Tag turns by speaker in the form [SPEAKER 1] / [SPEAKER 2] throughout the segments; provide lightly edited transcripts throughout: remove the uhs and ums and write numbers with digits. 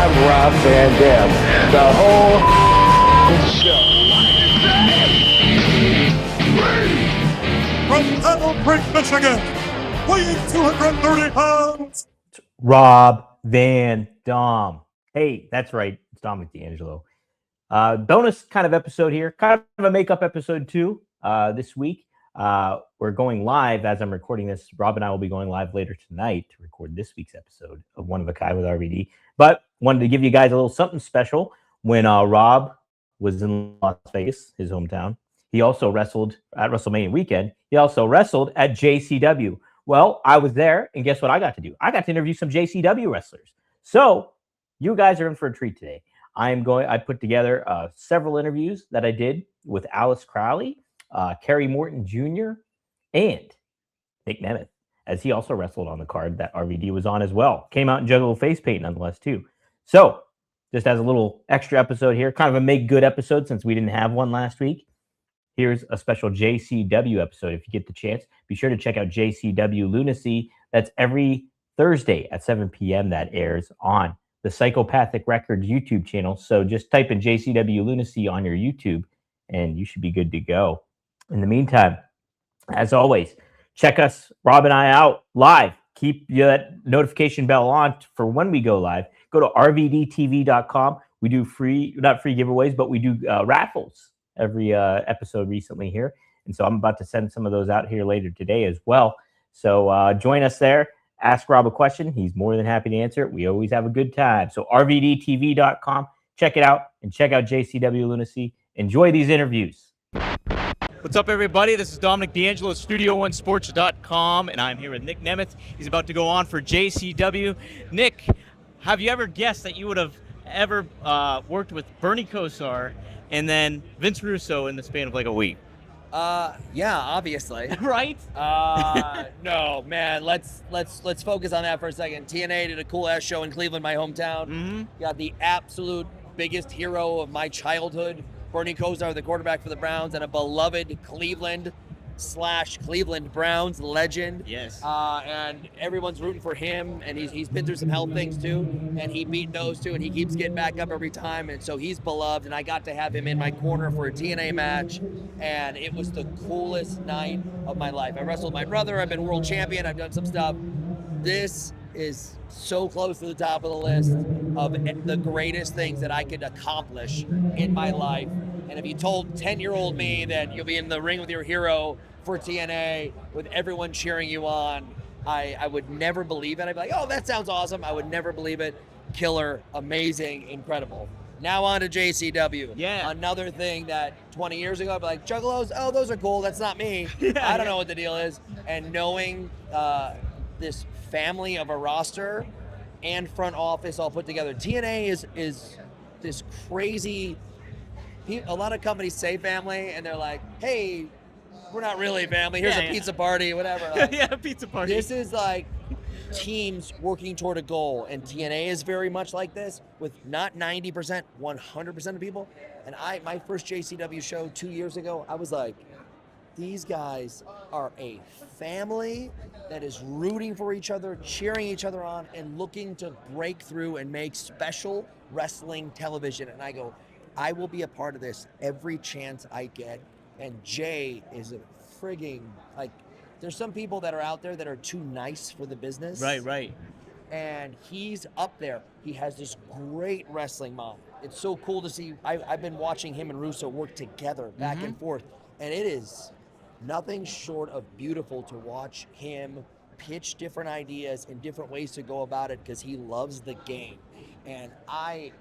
[SPEAKER 1] I'm Rob Van Dam. The whole show.
[SPEAKER 2] From Battle Creek, Michigan, weighing 230 pounds,
[SPEAKER 3] Rob Van Dam. Hey, that's right. It's Dominic DeAngelo. Bonus kind of episode here. Kind of a makeup episode too this week. We're going live as I'm recording this. Rob and I will be going live later tonight to record this week's episode of One of a Kind with RVD. But wanted to give you guys a little something special. When Rob was in Las Vegas, his hometown, he also wrestled at WrestleMania Weekend. He also wrestled at JCW. Well, I was there, and guess what I got to do? I got to interview some JCW wrestlers. So you guys are in for a treat today. I put together several interviews that I did with Alice Crowley, Kerry Morton Jr., and Nic Nemeth, as he also wrestled on the card that RVD was on as well. Came out in Juggalo face paint nonetheless, too. So just as a little extra episode here, kind of a make good episode since we didn't have one last week. Here's a special JCW episode. If you get the chance, be sure to check out JCW Lunacy. That's every Thursday at 7 p.m. that airs on the Psychopathic Records YouTube channel. So just type in JCW Lunacy on your YouTube and you should be good to go. In the meantime, as always, check us, Rob and I, out live. Keep that notification bell on for when we go live. Go to rvdtv.com. We do not free giveaways, but we do raffles every episode recently here. And so I'm about to send some of those out here later today as well. So join us there. Ask Rob a question. He's more than happy to answer it. We always have a good time. So rvdtv.com. Check it out and check out JCW Lunacy. Enjoy these interviews.
[SPEAKER 4] What's up, everybody? This is Dominic DeAngelo, Studio1Sports.com, and I'm here with Nic Nemeth. He's about to go on for JCW. Nick, have you ever guessed that you would have ever worked with Bernie Kosar and then Vince Russo in the span of like a week?
[SPEAKER 5] Yeah, obviously.
[SPEAKER 4] Right?
[SPEAKER 5] No, man. Let's focus on that for a second. TNA did a cool ass show in Cleveland, my hometown.
[SPEAKER 4] Mm-hmm.
[SPEAKER 5] Got the absolute biggest hero of my childhood, Bernie Kosar, the quarterback for the Browns, and a beloved Cleveland Browns legend.
[SPEAKER 4] Yes.
[SPEAKER 5] And everyone's rooting for him, and he's been through some health things too, and he beat those two, and he keeps getting back up every time, and so he's beloved, and I got to have him in my corner for a TNA match, and it was the coolest night of my life. I wrestled my brother, I've been world champion, I've done some stuff. This is so close to the top of the list of the greatest things that I could accomplish in my life. And if you told 10-year-old me that you'll be in the ring with your hero for TNA with everyone cheering you on, I would never believe it. I'd be like, oh, that sounds awesome. I would never believe it. Killer, amazing, incredible. Now on to JCW.
[SPEAKER 4] Yeah.
[SPEAKER 5] Another thing that 20 years ago, I'd be like, Juggalos, oh, those are cool. That's not me. I don't know what the deal is. And knowing this family of a roster and front office all put together. TNA is this crazy, a lot of companies say family and they're like, hey, we're not really family. Here's a pizza party, whatever. Like,
[SPEAKER 4] Yeah, pizza party.
[SPEAKER 5] this is like teams working toward a goal, and TNA is very much like this with not 90%, 100% of people. And my first JCW show 2 years ago, I was like, these guys are a family that is rooting for each other, cheering each other on, and looking to break through and make special wrestling television. And I go, I will be a part of this every chance I get. And Jay is a frigging, like, there's some people that are out there that are too nice for the business.
[SPEAKER 4] Right.
[SPEAKER 5] And he's up there. He has this great wrestling mom. It's so cool to see. I've been watching him and Russo work together back and forth. And it is nothing short of beautiful to watch him pitch different ideas and different ways to go about it because he loves the game. And I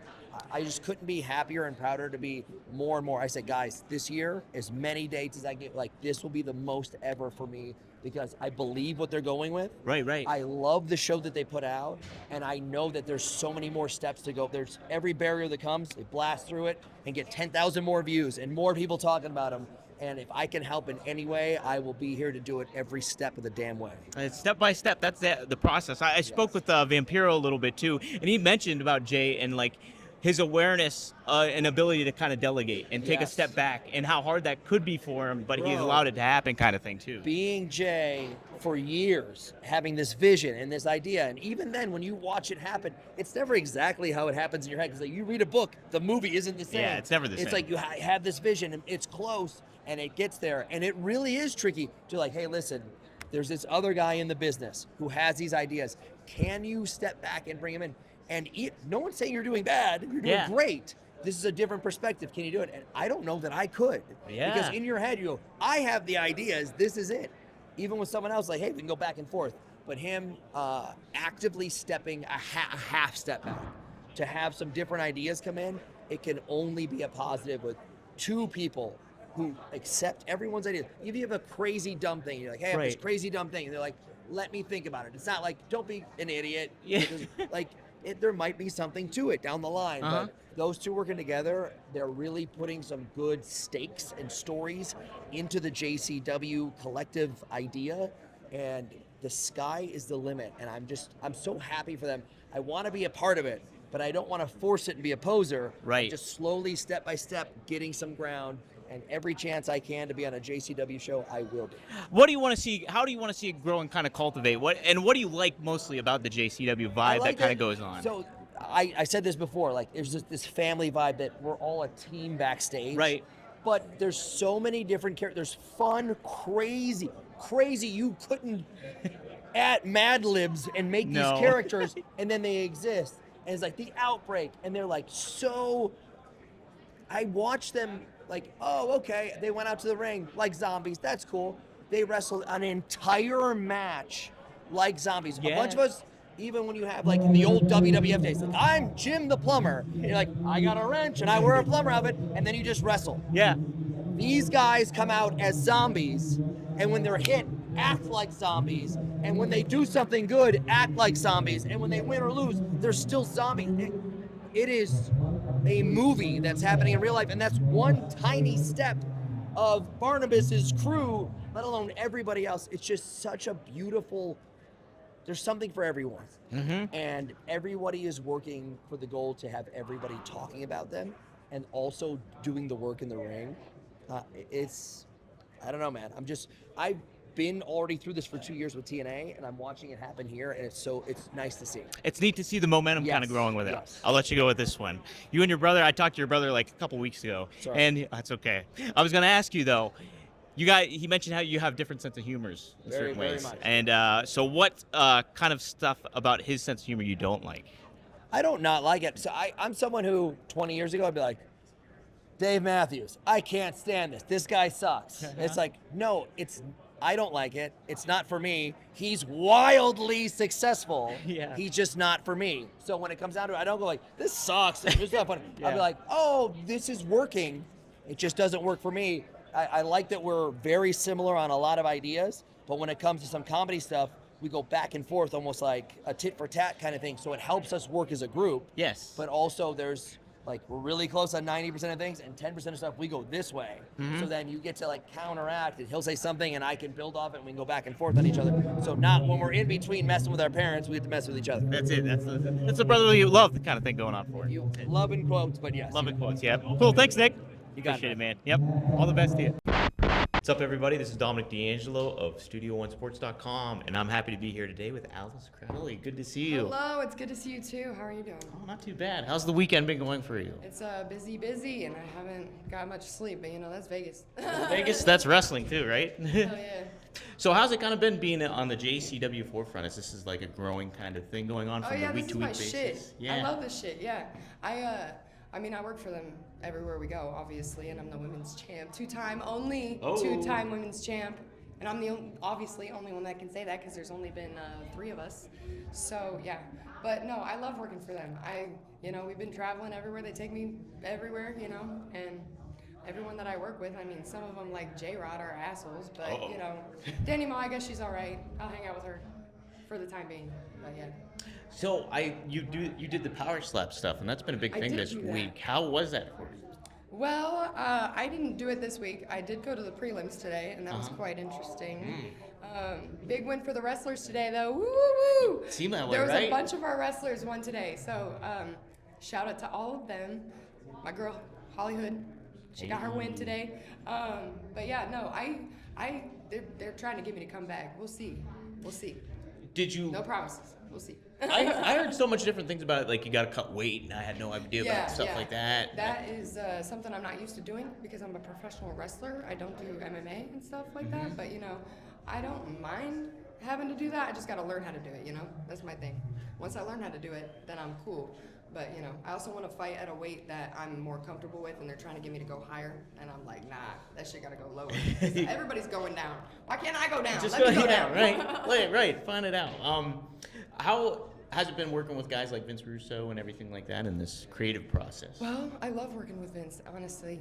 [SPEAKER 5] just couldn't be happier and prouder to be more and more. I said, guys, this year, as many dates as I get, like, this will be the most ever for me because I believe what they're going with.
[SPEAKER 4] Right.
[SPEAKER 5] I love the show that they put out, and I know that there's so many more steps to go. There's every barrier that comes, they blast through it and get 10,000 more views and more people talking about them. And if I can help in any way, I will be here to do it every step of the damn way.
[SPEAKER 4] Step by step, that's the process. I spoke with Vampiro a little bit too, and he mentioned about Jay and like his awareness and ability to kind of delegate and take a
[SPEAKER 5] Yes.
[SPEAKER 4] step back, and how hard that could be for him, but he's
[SPEAKER 5] Bro.
[SPEAKER 4] allowed it to happen, kind of thing too.
[SPEAKER 5] Being Jay for years, having this vision and this idea, and even then when you watch it happen, it's never exactly how it happens in your head, because like, you read a book, the movie isn't the same.
[SPEAKER 4] Yeah, it's never the same.
[SPEAKER 5] It's like you have this vision and it's close and it gets there, and it really is tricky to like, hey, listen, there's this other guy in the business who has these ideas. Can you step back and bring him in? And no one's saying you're doing bad. You're doing great. This is a different perspective. Can you do it? And I don't know that I could.
[SPEAKER 4] Yeah.
[SPEAKER 5] Because in your head, you go, I have the ideas. This is it. Even with someone else, like, hey, we can go back and forth. But him actively stepping a half step back to have some different ideas come in, it can only be a positive with two people who accept everyone's ideas. If you have a crazy dumb thing, you're like, hey, I have this crazy dumb thing. And they're like, let me think about it. It's not like, don't be an idiot.
[SPEAKER 4] Yeah.
[SPEAKER 5] Like, there might be something to it down the line. But those two working together, they're really putting some good stakes and stories into the JCW collective idea. And the sky is the limit. And I'm so happy for them. I want to be a part of it, but I don't want to force it and be a poser.
[SPEAKER 4] Right.
[SPEAKER 5] Just slowly, step by step, getting some ground. And every chance I can to be on a JCW show, I will be.
[SPEAKER 4] What do you want to see? How do you want to see it grow and kind of cultivate? What do you like mostly about the JCW vibe that kind of goes on?
[SPEAKER 5] So I said this before, like there's just this family vibe that we're all a team backstage.
[SPEAKER 4] Right.
[SPEAKER 5] But there's so many different characters. There's fun, crazy. You couldn't add Mad Libs and make these characters, and then they exist. And it's like the Outbreak, and they're like so. I watch them. Like, oh, okay, they went out to the ring like zombies. That's cool. They wrestled an entire match like zombies. A bunch of us, even when you have like in the old WWF days, like I'm Jim the plumber. And you're like, I got a wrench and I wear a plumber outfit, and then you just wrestle.
[SPEAKER 4] Yeah.
[SPEAKER 5] These guys come out as zombies, and when they're hit, act like zombies. And when they do something good, act like zombies. And when they win or lose, they're still zombies. It is a movie that's happening in real life, and that's one tiny step of Barnabas's crew, let alone everybody else. It's just such a beautiful, there's something for everyone. And everybody is working for the goal to have everybody talking about them and also doing the work in the ring. I don't know, man. I've been already through this for 2 years with TNA, and I'm watching it happen here, and it's nice to see.
[SPEAKER 4] It's neat to see the momentum kind of growing with it.
[SPEAKER 5] Yes.
[SPEAKER 4] I'll let you go with this one. You and your brother, I talked to your brother like a couple weeks ago.
[SPEAKER 5] Sorry.
[SPEAKER 4] And that's okay. I was going to ask you though, he mentioned how you have different sense of humors in certain ways.
[SPEAKER 5] Much.
[SPEAKER 4] And so what kind of stuff about his sense of humor you don't like?
[SPEAKER 5] I don't not like it. So I'm someone who 20 years ago I'd be like, Dave Matthews, I can't stand this. This guy sucks. It's like, no, I don't like it. It's not for me. He's wildly successful.
[SPEAKER 4] Yeah.
[SPEAKER 5] He's just not for me. So when it comes down to it, I don't go like, this sucks. It's not funny. I'll be like, oh, this is working. It just doesn't work for me. I like that we're very similar on a lot of ideas, but when it comes to some comedy stuff, we go back and forth almost like a tit for tat kind of thing. So it helps us work as a group.
[SPEAKER 4] Yes.
[SPEAKER 5] But also there's like we're really close on 90% of things, and 10% of stuff we go this way. So then you get to like counteract, and he'll say something and I can build off it, and we can go back and forth on each other. So not when we're in between messing with our parents, we get to mess with each other.
[SPEAKER 4] That's it. That's the brotherly love kind of thing going on for it.
[SPEAKER 5] You love in quotes, but yes.
[SPEAKER 4] Love and quotes, yeah. Cool, thanks, Nick.
[SPEAKER 5] You got
[SPEAKER 4] Appreciate it, man. Yep. All the best to you. What's up, everybody? This is Dominic DeAngelo of Studio1Sports.com, and I'm happy to be here today with Alice Crowley. Good to see you.
[SPEAKER 6] Hello, it's good to see you too. How are you doing?
[SPEAKER 4] Oh, not too bad. How's the weekend been going for you?
[SPEAKER 6] It's busy, and I haven't got much sleep, but that's Vegas.
[SPEAKER 4] Vegas, that's wrestling too, right?
[SPEAKER 6] Oh, yeah.
[SPEAKER 4] So how's it kind of been being on the JCW forefront? Is this like a growing kind of thing going on
[SPEAKER 6] Oh,
[SPEAKER 4] from
[SPEAKER 6] yeah,
[SPEAKER 4] a
[SPEAKER 6] this is
[SPEAKER 4] week-to-week
[SPEAKER 6] my
[SPEAKER 4] basis?
[SPEAKER 6] shit.
[SPEAKER 4] Yeah.
[SPEAKER 6] I love this shit, yeah. I work for them everywhere we go, obviously, and I'm the women's champ. Two-time women's champ. And I'm the obviously only one that can say that because there's only been 3 of us. So, yeah. But, no, I love working for them. We've been traveling everywhere. They take me everywhere, and everyone that I work with, some of them, like J-Rod, are assholes. But, Danny Ma, I guess she's all right. I'll hang out with her for the time being. But, yeah.
[SPEAKER 4] So you did the power slap stuff, and that's been a big thing this week. How was that for you?
[SPEAKER 6] Well, I didn't do it this week. I did go to the prelims today, and that was quite interesting. Big win for the wrestlers today, though. Woo, woo, woo!
[SPEAKER 4] Seemed that way,
[SPEAKER 6] There was
[SPEAKER 4] right?
[SPEAKER 6] a bunch of our wrestlers won today. So shout out to all of them. My girl, Hollywood, she got her win today. But yeah, no, they're trying to get me to come back. We'll see.
[SPEAKER 4] Did you?
[SPEAKER 6] No promises. We'll see.
[SPEAKER 4] I heard so much different things about it, like you got to cut weight, and I had no idea about stuff like that.
[SPEAKER 6] That is something I'm not used to doing because I'm a professional wrestler. I don't do MMA and stuff like that, but I don't mind having to do that. I just got to learn how to do it, That's my thing. Once I learn how to do it, then I'm cool. But, I also want to fight at a weight that I'm more comfortable with, and they're trying to get me to go higher, and I'm like, nah, that shit got to go lower. Everybody's going down. Why can't I go down?
[SPEAKER 4] Just
[SPEAKER 6] Let me go
[SPEAKER 4] down,
[SPEAKER 6] down.
[SPEAKER 4] right. Find it out. How has it been working with guys like Vince Russo and everything like that in this creative process?
[SPEAKER 6] Well, I love working with Vince, honestly.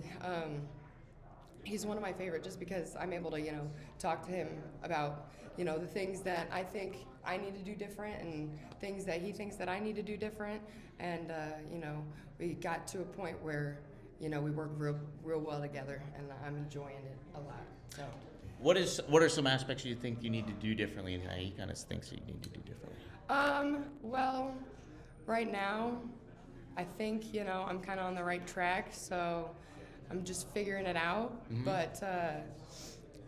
[SPEAKER 6] He's one of my favorite just because I'm able to, talk to him about, the things that I think I need to do different and things that he thinks that I need to do different. And, we got to a point where, we work real well together, and I'm enjoying it a lot. So.
[SPEAKER 4] What are some aspects you think you need to do differently, and how he kind of thinks that you need to do differently?
[SPEAKER 6] Well, right now, I think, I'm kind of on the right track, so I'm just figuring it out. Mm-hmm. But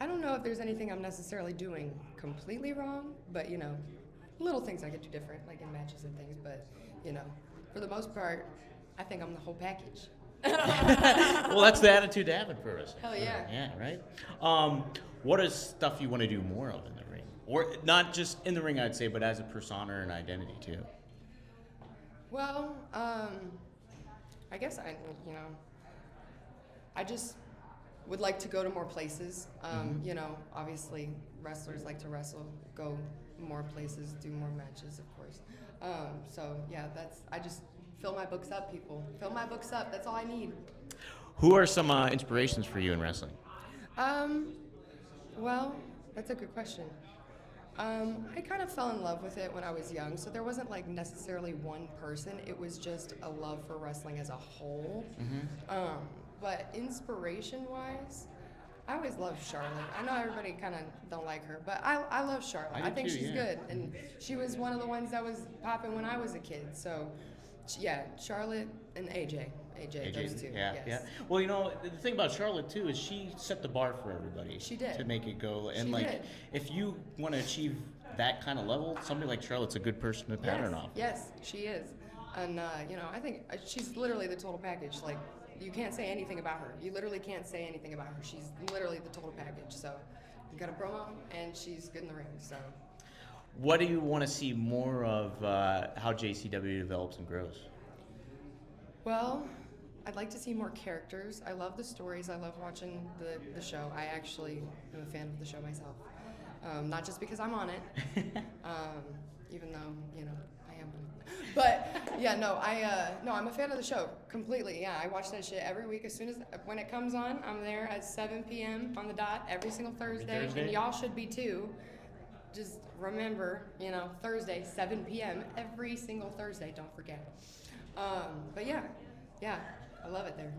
[SPEAKER 6] I don't know if there's anything I'm necessarily doing completely wrong, but, little things I could do different, like in matches and things. But, for the most part, I think I'm the whole package.
[SPEAKER 4] Well, that's the attitude to have in pro wrestling.
[SPEAKER 6] Hell yeah.
[SPEAKER 4] Yeah, right? What is stuff you want to do more of in the ring? Or not just in the ring, I'd say, but as a persona and identity, too.
[SPEAKER 6] Well, I guess I just would like to go to more places. Obviously, wrestlers like to wrestle, go more places, do more matches, of course. So, yeah, I just fill my books up, people. Fill my books up. That's all I need.
[SPEAKER 4] Who are some inspirations for you in wrestling?
[SPEAKER 6] Well, that's a good question. I kind of fell in love with it when I was young, so there wasn't necessarily one person. It was just a love for wrestling as a whole. Mm-hmm. But inspiration-wise, I always loved Charlotte. I know everybody kind of don't like her, but I love Charlotte. I think she's good, and she was one of the ones that was popping when I was a kid. So, yeah, Charlotte and AJ, those two.
[SPEAKER 4] Yeah,
[SPEAKER 6] yes.
[SPEAKER 4] yeah. Well, the thing about Charlotte too is she set the bar for everybody.
[SPEAKER 6] She did.
[SPEAKER 4] To make it go, and
[SPEAKER 6] she did.
[SPEAKER 4] if you want to achieve that kind of level, somebody like Charlotte's a good person to pattern off.
[SPEAKER 6] Yes, she is, and I think she's literally the total package. You can't say anything about her. You literally can't say anything about her. She's literally the total package. So, you got a promo, and she's good in the ring. So.
[SPEAKER 4] What do you want to see more of? How JCW develops and grows?
[SPEAKER 6] Well, I'd like to see more characters. I love the stories. I love watching the show. I actually am a fan of the show myself. Not just because I'm on it, even though, I am on it. But, yeah, I'm a fan of the show completely. Yeah, I watch that shit every week. When it comes on, I'm there at 7 p.m. on the dot every single Thursday. And y'all should be too. Just remember, Thursday, 7 p.m. every single Thursday. Don't forget. But yeah, I love it there.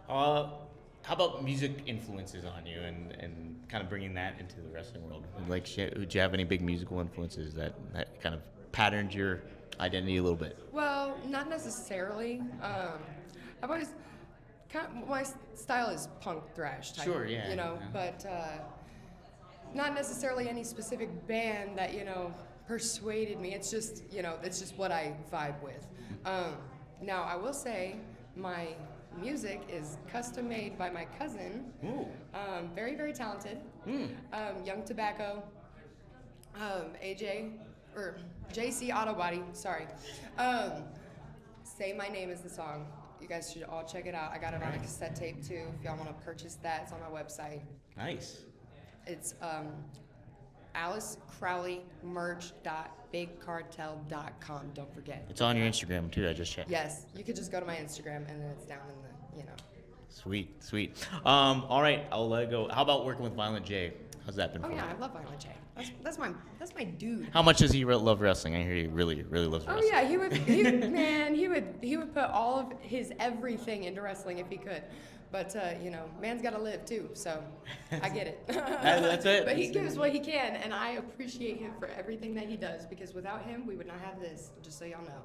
[SPEAKER 4] How about music influences on you and kind of bringing that into the wrestling world? Do you have any big musical influences that kind of patterned your identity a little bit?
[SPEAKER 6] Well, not necessarily. I've always my style is punk thrash type.
[SPEAKER 4] Sure, yeah.
[SPEAKER 6] But not necessarily any specific band that persuaded me. It's just it's just what I vibe with. Now I will say my music is custom made by my cousin.
[SPEAKER 4] Ooh.
[SPEAKER 6] Very, very talented. Young Tobacco, AJ, or JC Auto Body, sorry. Say My Name is the song. You guys should all check it out. I got it on a cassette tape too. If y'all want to purchase that, it's on my website.
[SPEAKER 4] Nice.
[SPEAKER 6] It's Alice Crowley merch.bigcartel.com. Don't forget.
[SPEAKER 4] It's on your Instagram too. I just checked.
[SPEAKER 6] Yes, you could just go to my Instagram and then it's down in the,
[SPEAKER 4] Sweet. All right, I'll let it go. How about working with Violent J? How's that been for you?
[SPEAKER 6] Oh yeah, I love Violent J. That's my dude.
[SPEAKER 4] How much does he love wrestling? I hear he really loves wrestling.
[SPEAKER 6] Oh yeah, he would put all of his everything into wrestling if he could. But man's got to live too, so I get it.
[SPEAKER 4] That's it.
[SPEAKER 6] But he gives what he can, and I appreciate him for everything that he does, because without him, we would not have this. Just so y'all know,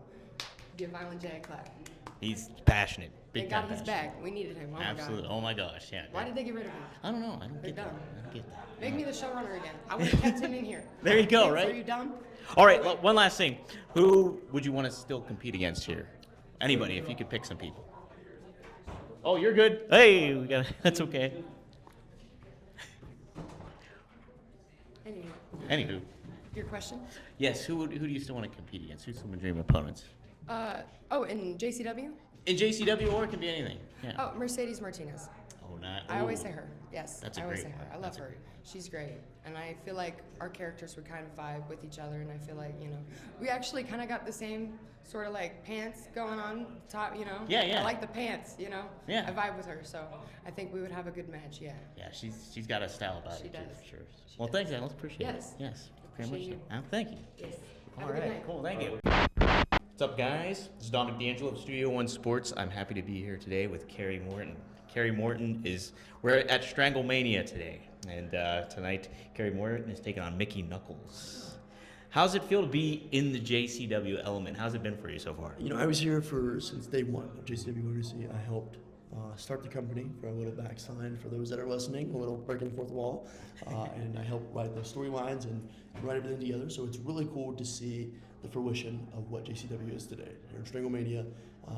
[SPEAKER 6] give Violent J a clap.
[SPEAKER 4] He's passionate. Big
[SPEAKER 6] Thank God
[SPEAKER 4] time
[SPEAKER 6] he's
[SPEAKER 4] passionate.
[SPEAKER 6] back. We needed him. Oh
[SPEAKER 4] Absolutely.
[SPEAKER 6] my God.
[SPEAKER 4] Oh my gosh. Yeah.
[SPEAKER 6] Why did they get rid of him?
[SPEAKER 4] I don't know. I don't
[SPEAKER 6] They're
[SPEAKER 4] get that.
[SPEAKER 6] dumb.
[SPEAKER 4] I don't get that.
[SPEAKER 6] Make me the showrunner again. I would have kept him in here.
[SPEAKER 4] There you go,
[SPEAKER 6] Vince,
[SPEAKER 4] right?
[SPEAKER 6] Are you dumb?
[SPEAKER 4] All right. One last thing. Who would you want to still compete against here? Anybody, if you could pick some people. Oh, you're good. Hey, we got. That's okay. Anywho.
[SPEAKER 6] Your question?
[SPEAKER 4] Yes. Who do you still want to compete against? Who's some of your dream opponents?
[SPEAKER 6] In JCW?
[SPEAKER 4] In JCW, or it can be anything. Yeah.
[SPEAKER 6] Oh, Mercedes Martinez.
[SPEAKER 4] Oh, not.
[SPEAKER 6] I always
[SPEAKER 4] ooh.
[SPEAKER 6] say her. Yes.
[SPEAKER 4] That's a
[SPEAKER 6] I always
[SPEAKER 4] great
[SPEAKER 6] say her.
[SPEAKER 4] one.
[SPEAKER 6] I love
[SPEAKER 4] That's a
[SPEAKER 6] her.
[SPEAKER 4] great
[SPEAKER 6] She's great. And I feel like our characters would kind of vibe with each other, and I feel like, we actually kind of got the same sort of like pants going on top,
[SPEAKER 4] Yeah, yeah.
[SPEAKER 6] I like the pants,
[SPEAKER 4] Yeah.
[SPEAKER 6] I vibe with her, so I think we would have a good match, yeah.
[SPEAKER 4] Yeah, she's got a style about
[SPEAKER 6] She
[SPEAKER 4] it too,
[SPEAKER 6] does.
[SPEAKER 4] for sure.
[SPEAKER 6] She
[SPEAKER 4] Well,
[SPEAKER 6] does.
[SPEAKER 4] thanks, Alice. Appreciate
[SPEAKER 6] Yes.
[SPEAKER 4] it. Yes. Very much
[SPEAKER 6] Appreciate
[SPEAKER 4] so. Thank you.
[SPEAKER 6] Yes.
[SPEAKER 4] All
[SPEAKER 6] Have a good
[SPEAKER 4] right,
[SPEAKER 6] night.
[SPEAKER 4] cool. Thank you. What's up, guys? This is Dominic DeAngelo of Studio One Sports. I'm happy to be here today with Kerry Morton. Kerry Morton we're at Stranglemania today, and tonight Kerry Morton is taking on Mickey Knuckles. How's it feel to be in the JCW element? How's it been for you so far?
[SPEAKER 7] I was here since day one of JCW Legacy. I helped start the company. For a little backstory for those that are listening, a little breaking the fourth wall, and I helped write the storylines and write everything together. So it's really cool to see the fruition of what JCW is today. Here in Stranglemania,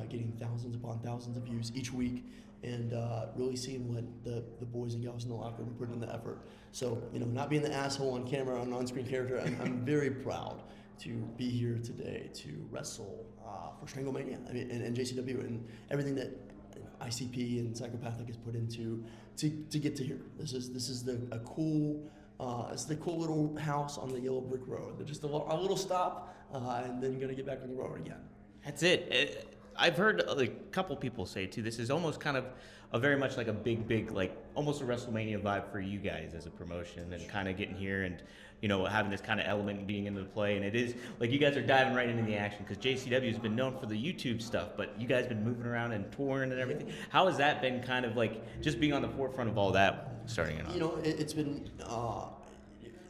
[SPEAKER 7] getting thousands upon thousands of views each week, and really seeing what the boys and gals in the locker room put in the effort. So, not being the asshole on camera, an on-screen character, I'm very proud to be here today to wrestle for Stranglemania. And JCW and everything that ICP and Psychopathic has put into to get to here. This is the cool little house on the yellow brick road. Just a little stop, and then you're gonna get back on the road again.
[SPEAKER 4] That's it. I've heard a couple people say too, this is almost kind of a very much like a big, like almost a WrestleMania vibe for you guys as a promotion, and kind of getting here and having this kind of element being into the play. And it is like you guys are diving right into the action, because JCW has been known for the YouTube stuff, but you guys been moving around and touring and everything. How has that been, kind of like just being on the forefront of all that starting it off?
[SPEAKER 7] It's been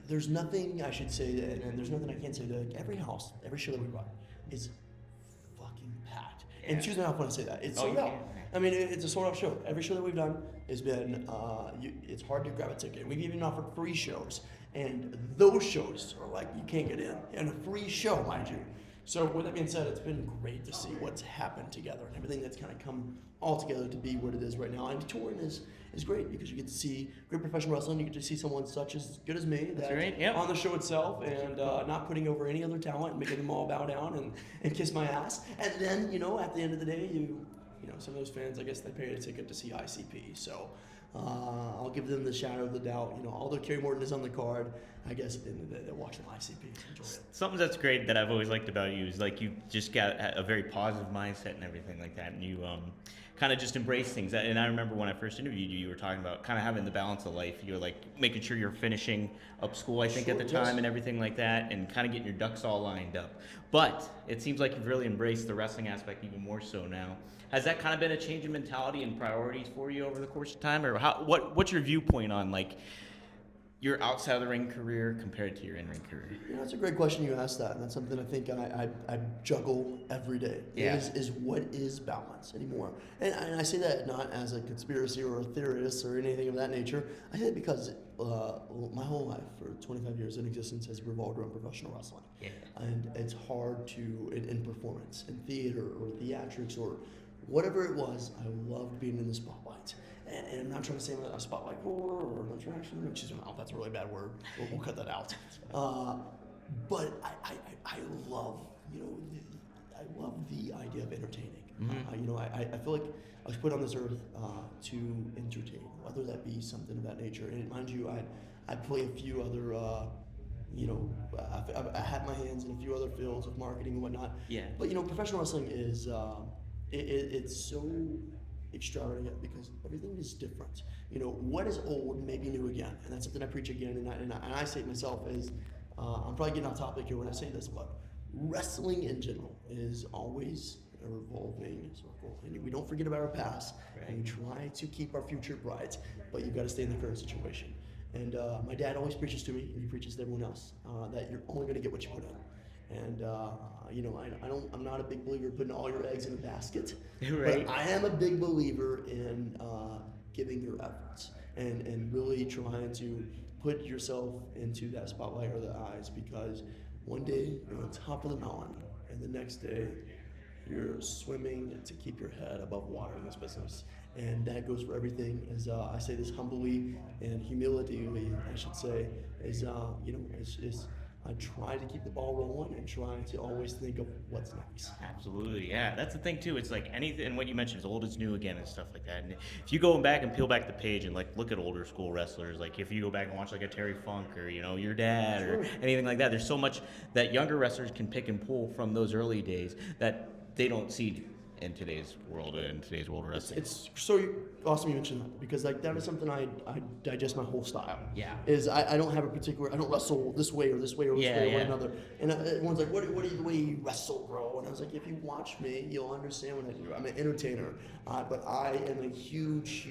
[SPEAKER 7] there's nothing I should say, and there's nothing I can't say. That every house, every show that we run is fucking packed. And excuse me when I say that. It's sold out. It's a sold out show. Every show that we've done has been, it's hard to grab a ticket. We've even offered free shows, and those shows are like, you can't get in. And a free show, mind you. So with that being said, it's been great to see what's happened together and everything that's kind of come all together to be what it is right now. And touring is great, because you get to see great professional wrestling. You get to see someone such as good as me that's
[SPEAKER 4] right, yep.
[SPEAKER 7] on the show itself, and not putting over any other talent and making them all bow down and kiss my ass. And then, at the end of the day, some of those fans, I guess they paid a ticket to see ICP. So I'll give them the shadow of the doubt. Although Kerry Morton is on the card, I guess at the end of the day, they're watching ICP. Enjoy it.
[SPEAKER 4] Something that's great that I've always liked about you is like you just got a very positive mindset and everything like that, and you kind of just embrace things. And I remember when I first interviewed you, you were talking about kind of having the balance of life. You were like making sure you're finishing up school, I think, at the time, and everything like that, and kind of getting your ducks all lined up. But it seems like you've really embraced the wrestling aspect even more so now. Has that kind of been a change in mentality and priorities for you over the course of time, or what's your viewpoint on like your outside of the ring career compared to your in-ring career?
[SPEAKER 7] That's a great question you asked that, and that's something I think I juggle every day.
[SPEAKER 4] Yeah.
[SPEAKER 7] Is what is balance anymore? And I say that not as a conspiracy or a theorist or anything of that nature. I say it because my whole life, for 25 years in existence, has revolved around professional wrestling.
[SPEAKER 4] Yeah.
[SPEAKER 7] And it's hard to, in performance, in theater or theatrics or whatever it was, I loved being in the spotlight. And I'm not trying to say I'm a spotlight or an attraction, which is, that's a really bad word. We'll cut that out. But I love, I love the idea of entertaining.
[SPEAKER 4] Mm-hmm.
[SPEAKER 7] I feel like I was put on this earth to entertain, whether that be something of that nature. And mind you, I play a few other, I had my hands in a few other fields of marketing and whatnot.
[SPEAKER 4] Yeah.
[SPEAKER 7] But professional wrestling is, it's so extravagant because everything is different. What is old may be new again, and that's something I preach again. And I say it myself is, I'm probably getting off topic here when I say this, but wrestling in general is always a revolving circle, and we don't forget about our past, and we try to keep our future bright, but you've got to stay in the current situation. And my dad always preaches to me, and he preaches to everyone else, that you're only going to get what you put in. And I'm not a big believer in putting all your eggs in a basket.
[SPEAKER 4] Right.
[SPEAKER 7] But I am a big believer in giving your efforts and really trying to put yourself into that spotlight or the eyes, because one day you're on top of the mountain and the next day you're swimming to keep your head above water in this business. And that goes for everything. As I say this humbly and humility, I should say, is I try to keep the ball rolling and try to always think of what's next.
[SPEAKER 4] Absolutely, yeah. That's the thing too. It's like anything, and what you mentioned is old is new again and stuff like that. And if you go back and peel back the page and like look at older school wrestlers, like if you go back and watch like a Terry Funk or your dad or anything like that, there's so much that younger wrestlers can pick and pull from those early days that they don't see in today's world wrestling.
[SPEAKER 7] It's so awesome you mentioned that, because like that is something I digest my whole style.
[SPEAKER 4] Yeah.
[SPEAKER 7] Is I don't have a particular, I don't wrestle this way or this way or this way or another. And everyone's like, what are you, the way you wrestle, bro? And I was like, if you watch me, you'll understand what I do. I'm an entertainer, but I am a huge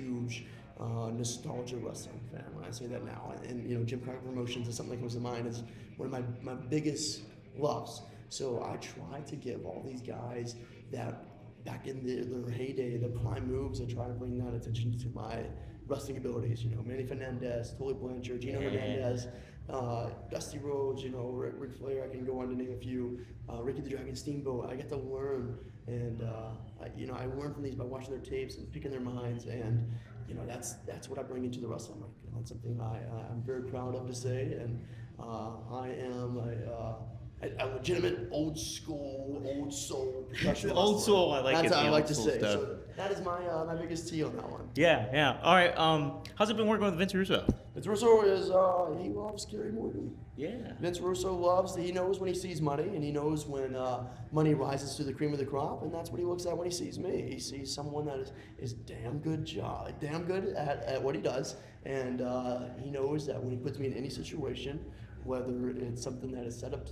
[SPEAKER 7] nostalgia wrestling fan when I say that now. And Jim Crockett Promotions is something that comes to mind. It's one of my biggest loves. So I try to give all these guys that back in their heyday, the prime moves, I try to bring that attention to my wrestling abilities. Manny Fernandez, Tully Blanchard, Gino Hernandez, Dusty Rhodes, Ric Flair, I can go on to name a few, Ricky the Dragon Steamboat. I get to learn, and I learn from these by watching their tapes and picking their minds, and that's what I bring into the wrestling ring. And that's something I'm very proud of to say, and I am a legitimate old school, old soul professional.
[SPEAKER 4] Old soul, I like
[SPEAKER 7] That's
[SPEAKER 4] it.
[SPEAKER 7] how I like to
[SPEAKER 4] Old
[SPEAKER 7] say.
[SPEAKER 4] soul stuff.
[SPEAKER 7] So that is my biggest T on that one.
[SPEAKER 4] Yeah. All right. How's it been working with Vince Russo?
[SPEAKER 7] Vince Russo is he loves Kerry Morton.
[SPEAKER 4] Yeah.
[SPEAKER 7] Vince Russo he knows when he sees money, and he knows when money rises to the cream of the crop, and that's what he looks at when he sees me. He sees someone that is damn good at what he does, and he knows that when he puts me in any situation, whether it's something that is set up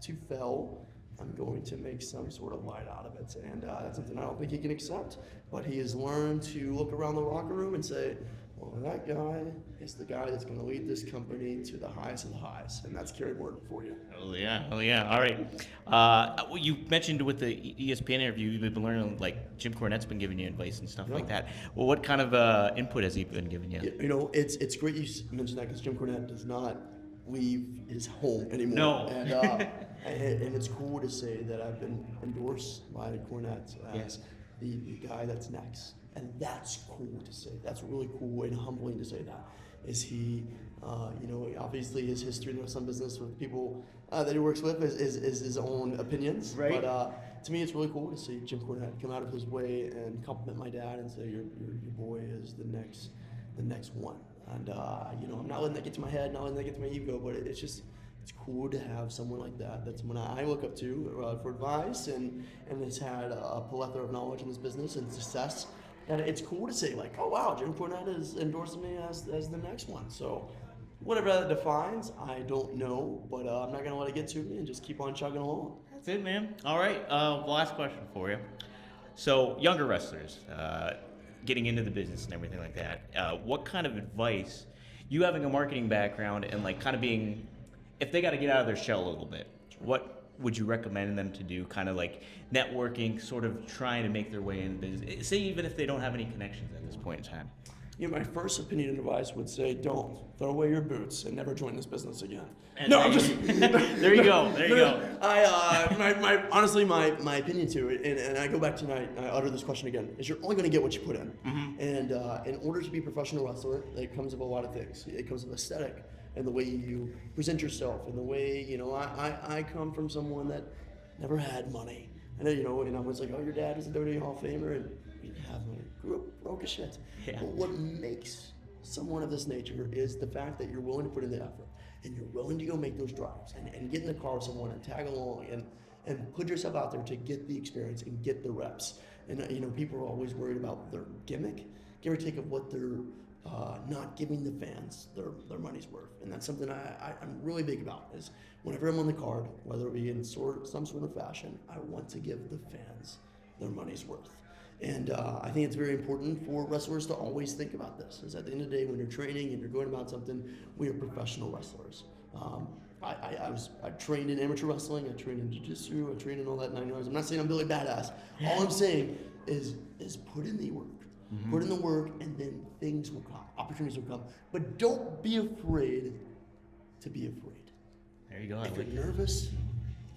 [SPEAKER 7] to fail, I'm going to make some sort of light out of it. And that's something I don't think he can accept. But he has learned to look around the locker room and say, well, that guy is the guy that's going to lead this company to the highest of the highs. And that's Kerry Morton for you.
[SPEAKER 4] Oh, yeah. All right. Well, you mentioned with the ESPN interview, you've been learning, like, Jim Cornette's been giving you advice and stuff like that. Well, what kind of input has he been giving you?
[SPEAKER 7] It's great you mentioned that, because Jim Cornette does not leave his home anymore.
[SPEAKER 4] No.
[SPEAKER 7] And it's cool to say that I've been endorsed by Cornette as the guy that's next. And that's cool to say. That's really cool and humbling to say that. Is he, obviously his history in the wrestling business with people that he works with is his own opinions.
[SPEAKER 4] Right.
[SPEAKER 7] But to me, it's really cool to see Jim Cornette come out of his way and compliment my dad and say, your boy is the next one. And I'm not letting that get to my head, not letting that get to my ego, but it's cool to have someone like that. That's someone I look up to for advice, and has had a plethora of knowledge in this business and success. And it's cool to say, like, oh wow, Jim Cornette is endorsing me as the next one. So whatever that defines, I don't know, but I'm not gonna let it get to me and just keep on chugging along.
[SPEAKER 4] That's it, man. All right. Last question for you. So younger wrestlers, getting into the business and everything like that, what kind of advice, you having a marketing background and like kind of being, if they got to get out of their shell a little bit, what would you recommend them to do? Kind of like networking, sort of trying to make their way in business, say even if they don't have any connections at this point in time.
[SPEAKER 7] My first opinion and advice would say, don't throw away your boots and never join this business again.
[SPEAKER 4] And I'm just there you go.
[SPEAKER 7] Honestly, my opinion to it, and I go back to I utter this question again, is you're only going to get what you put in. Mm-hmm. And in order to be a professional wrestler, it comes with a lot of things. It comes with aesthetic and the way you present yourself, and the way I come from someone that never had money. And I was like, oh, your dad is a WWE Hall of Famer, and we didn't have money. Grew up broke as shit. Yeah. But what makes someone of this nature is the fact that you're willing to put in the effort, and you're willing to go make those drives and get in the car with someone and tag along and put yourself out there to get the experience and get the reps. And people are always worried about their gimmick, give or take, of what they're not giving the fans their money's worth. And that's something I'm really big about, is whenever I'm on the card, whether it be in some sort of fashion, I want to give the fans their money's worth. And I think it's very important for wrestlers to always think about this, is at the end of the day, when you're training and you're going about something, we are professional wrestlers. I trained in amateur wrestling, I trained in jiu-jitsu, I trained in all that 9 yards. I'm not saying I'm Billy Badass. All I'm saying is put in the work. Put in the work, and then things will come. Opportunities will come. But don't be afraid to be afraid.
[SPEAKER 4] There you go.
[SPEAKER 7] If you're nervous,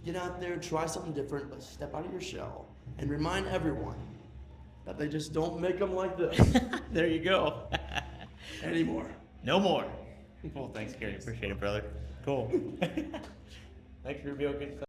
[SPEAKER 7] get out there, try something different, but step out of your shell and remind everyone that they just don't make them like this
[SPEAKER 4] There you go.
[SPEAKER 7] anymore.
[SPEAKER 4] No more. Well, thanks, Kerry. Appreciate it, brother. Cool. Thanks, Rubio. Good stuff.